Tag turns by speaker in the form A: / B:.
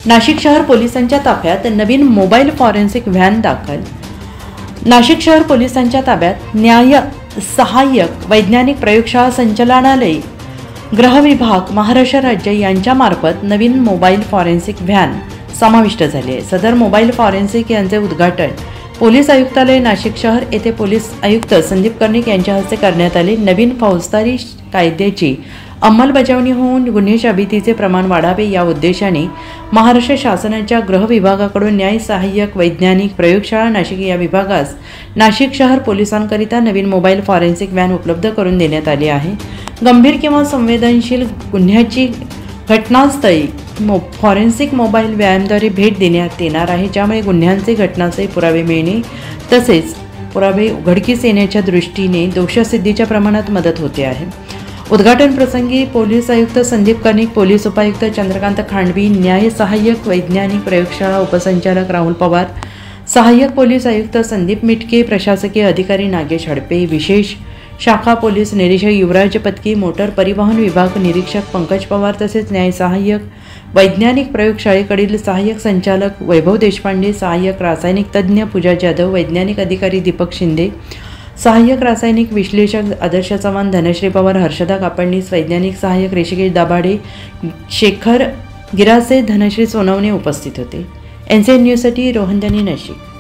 A: नाशिक शहर पोलिसांच्या ताफ्यात नवीन मोबाईल फॉरेन्सिक व्हॅन दाखल। नाशिक शहर पोलिसांच्या ताब्यात न्याय सहाय्यक वैज्ञानिक प्रयोगशाळा संचालनालय, गृह विभाग, महाराष्ट्र राज्य यांच्यामार्फत नवीन मोबाईल फॉरेन्सिक व्हॅन समाविष्ट झाली आहे। सदर मोबाईल फॉरेन्सिक यांचे उद्घाटन पोलीस आयुक्तालय नाशिक शहर येथे पोलीस आयुक्त संदीप कर्णिक यांच्या हस्ते करण्यात आले। नवीन फौजदारी कायद्याची अंमलबजावणी होऊन गुन्हेशाबितीचे प्रमाण वाढावे या उद्देशाने महाराष्ट्र शासनाच्या गृह विभागाकडून न्याय सहाय्यक वैज्ञानिक प्रयोगशाळा नाशिक या विभागास नाशिक शहर पोलिसांकरिता नवीन मोबाईल फॉरेन्सिक व्हॅन उपलब्ध करून देण्यात आली आहे। गंभीर किंवा संवेदनशील गुन्ह्याची घटनास्थळी फॉरेन्सिक मोबाईल व्हॅनद्वारे भेट देण्यात येणार आहे, ज्यामुळे गुन्ह्यांचे घटनास्थळी पुरावे मिळणे तसेच पुरावे उघडकीस येण्याच्या दृष्टीने दोषसिद्धीच्या प्रमाणात मदत होते आहे। उद्घाटन प्रसंगी पोलीस आयुक्त संदीप कर्णिक, पोलीस उपायुक्त चंद्रकांत खांडवी, न्याय सहाय्यक वैज्ञानिक प्रयोगशाळा उपसंचालक राहुल पवार, सहाय्यक पोलीस आयुक्त संदीप मिटके, प्रशासकीय अधिकारी नागेश हडपे, विशेष शाखा पोलीस निरीक्षक युवराज पत्की, मोटर परिवहन विभाग निरीक्षक पंकज पवार तसेच न्याय सहाय्यक वैज्ञानिक प्रयोगशाळेकडील सहाय्यक संचालक वैभव देशपांडे, सहाय्यक रासायनिक तज्ज्ञ पूजा जाधव, वैज्ञानिक अधिकारी दीपक शिंदे, सहाय्यक रासायनिक विश्लेषक आदर्श चव्हाण, धनश्री पवार, हर्षदा कापडणीस, वैज्ञानिक सहाय्यक ऋषिकेश दाभाडे, शेखर गिरासे, धनश्री सोनवणे उपस्थित होते। NCN न्यूजसाठी रोहन दनी, नाशिक।